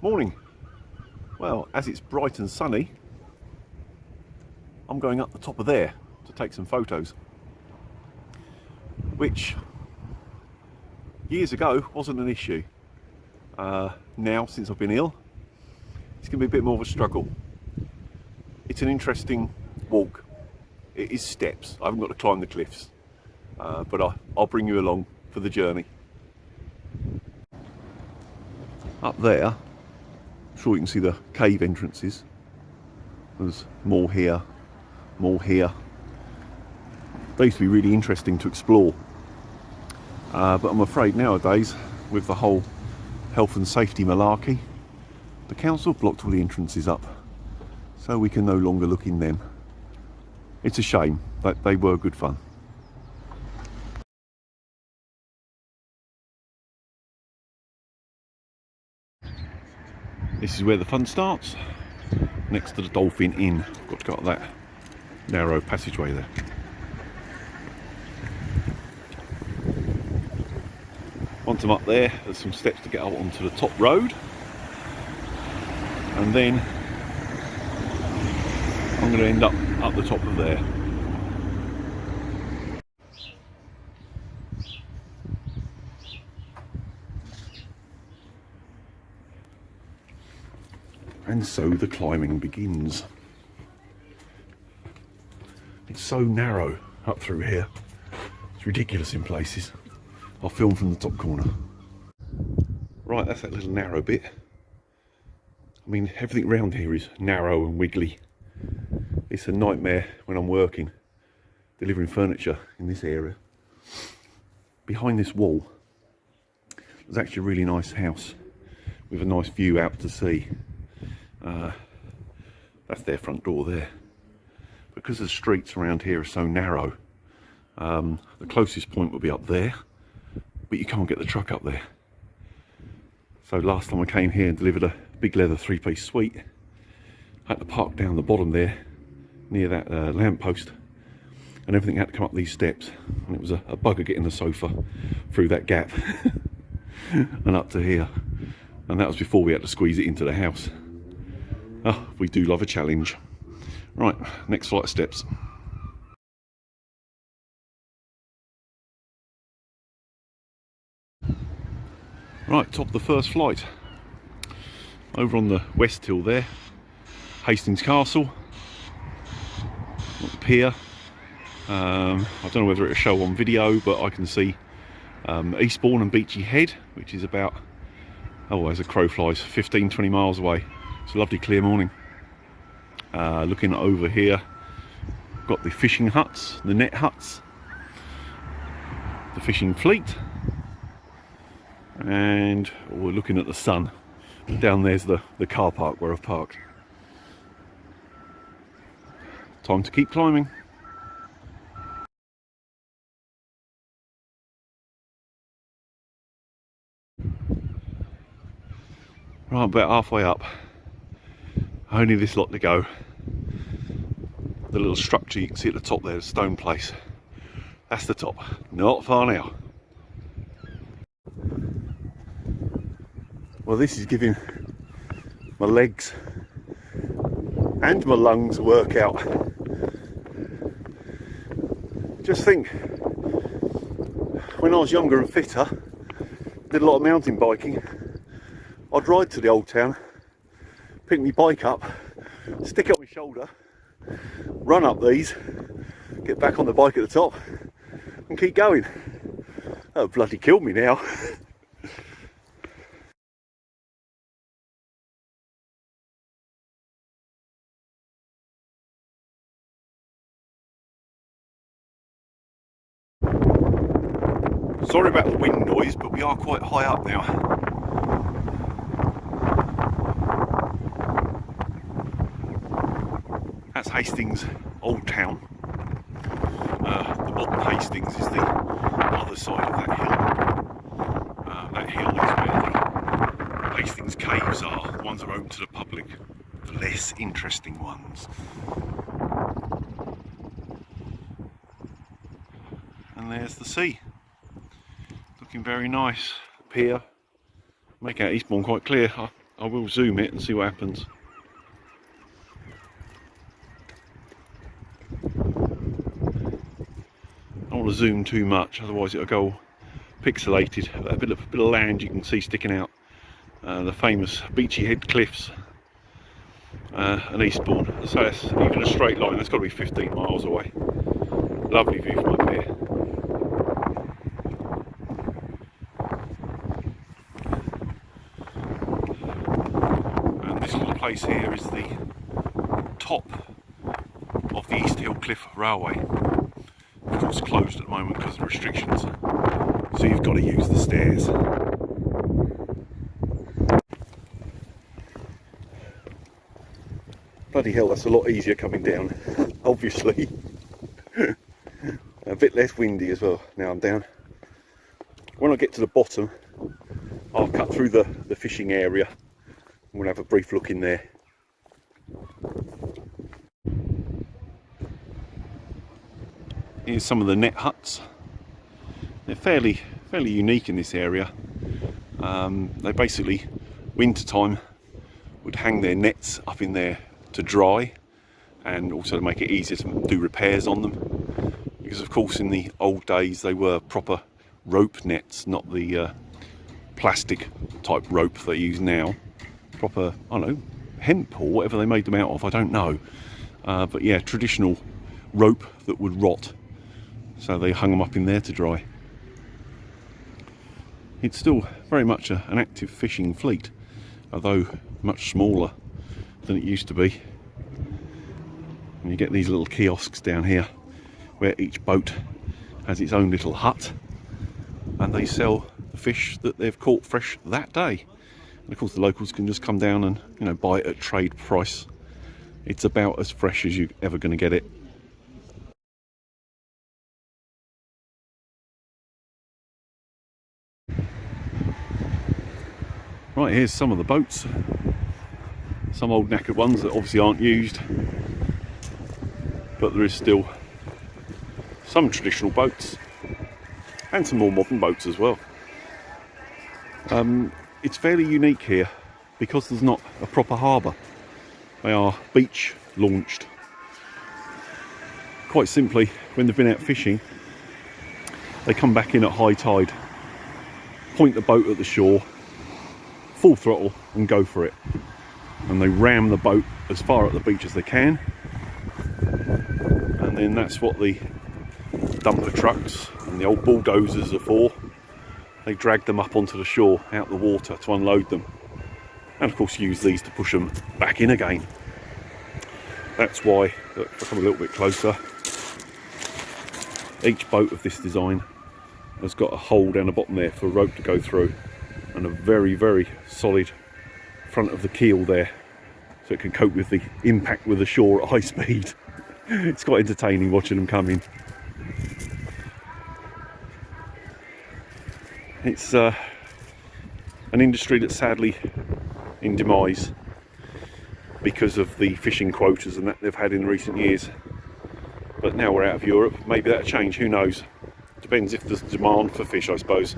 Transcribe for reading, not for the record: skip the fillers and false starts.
Morning. Well, as it's bright and sunny, I'm going up the top of there to take some photos, which years ago wasn't an issue. Now, since I've been ill, it's going to be a bit more of a struggle. It's an interesting walk. It is steps. I haven't got to climb the cliffs, but I'll bring you along for the journey. Up there, I'm sure you can see the cave entrances. There's more here, more here. They used to be really interesting to explore, but I'm afraid nowadays, with the whole health and safety malarkey, the council have blocked all the entrances up, so we can no longer look in them. It's a shame, that they were good fun. This is where the fun starts, next to the Dolphin Inn. I've got to go up that narrow passageway there. Once I'm up there, there's some steps to get up onto the top road, and then I'm going to end up the top of there. And so the climbing begins. It's so narrow up through here. It's ridiculous in places. I'll film from the top corner. Right, that's that little narrow bit. I mean, everything around here is narrow and wiggly. It's a nightmare when I'm working, delivering furniture in this area. Behind this wall, there's actually a really nice house with a nice view out to sea. That's their front door there. Because the streets around here are so narrow, the closest point will be up there, but you can't get the truck up there. So last time I came here and delivered a big leather 3-piece suite, I had to park down the bottom there near that lamppost, and everything had to come up these steps, and it was a bugger getting the sofa through that gap and up to here, and that was before we had to squeeze it into the house. Oh, we do love a challenge. Right, next flight of steps. Right, top of the first flight. Over on the west hill there, Hastings Castle, the pier. I don't know whether it'll show on video, but I can see Eastbourne and Beachy Head, which is about, oh, as a crow flies, 15-20 miles away. It's a lovely clear morning. Looking over here, got the fishing huts, the net huts, the fishing fleet, and we're looking at the sun. Down there's the car park where I've parked. Time to keep climbing. Right, about halfway up. Only this lot to go. The little structure you can see at the top there, the stone place. That's the top. Not far now. Well, this is giving my legs and my lungs a workout. Just think, when I was younger and fitter, did a lot of mountain biking, I'd ride to the old town, pick my bike up, stick it on my shoulder, run up these, get back on the bike at the top, and keep going. That bloody killed me now. Sorry about the wind noise, but we are quite high up now. That's Hastings Old Town. The modern Hastings is the other side of that hill. That hill is where the Hastings caves are. The ones that are open to the public, the less interesting ones. And there's the sea. Looking very nice. Pier. Make out Eastbourne quite clear. I will zoom it and see what happens. I don't want to zoom too much, otherwise it'll go pixelated. A bit of land you can see sticking out. The famous Beachy Head Cliffs and Eastbourne. So that's even a straight line, that's got to be 15 miles away. Lovely view from up here. And this little place here is the top of the East Hill Cliff Railway. Of course closed at the moment because of the restrictions, so you've got to use the stairs. Bloody hell, that's a lot easier coming down, obviously. A bit less windy as well now I'm down. When I get to the bottom, I'll cut through the fishing area and we'll have a brief look in there. Here's some of the net huts. They're fairly unique in this area. They basically, wintertime, would hang their nets up in there to dry, and also to make it easier to do repairs on them, because of course in the old days they were proper rope nets, not the plastic type rope they use now. Proper, I don't know, hemp or whatever they made them out of, I don't know, but yeah, traditional rope that would rot, so they hung them up in there to dry. It's still very much an active fishing fleet, although much smaller than it used to be. And you get these little kiosks down here where each boat has its own little hut, and they sell the fish that they've caught fresh that day. And of course the locals can just come down and, you know, buy it at trade price. It's about as fresh as you're ever going to get it. Right, here's some of the boats. Some old knackered ones that obviously aren't used, but there is still some traditional boats and some more modern boats as well. It's fairly unique here because there's not a proper harbour. They are beach launched. Quite simply, when they've been out fishing, they come back in at high tide, point the boat at the shore, full throttle and go for it. And they ram the boat as far up the beach as they can, and then that's what the dumper trucks and the old bulldozers are for. They drag them up onto the shore out the water to unload them, and of course use these to push them back in again. That's why, if I come a little bit closer, each boat of this design has got a hole down the bottom there for a rope to go through, and a very solid front of the keel there, so it can cope with the impact with the shore at high speed. It's quite entertaining watching them come in. It's an industry that's sadly in demise because of the fishing quotas and that they've had in recent years. But now we're out of Europe, maybe that'll change, who knows. Depends if there's demand for fish, I suppose.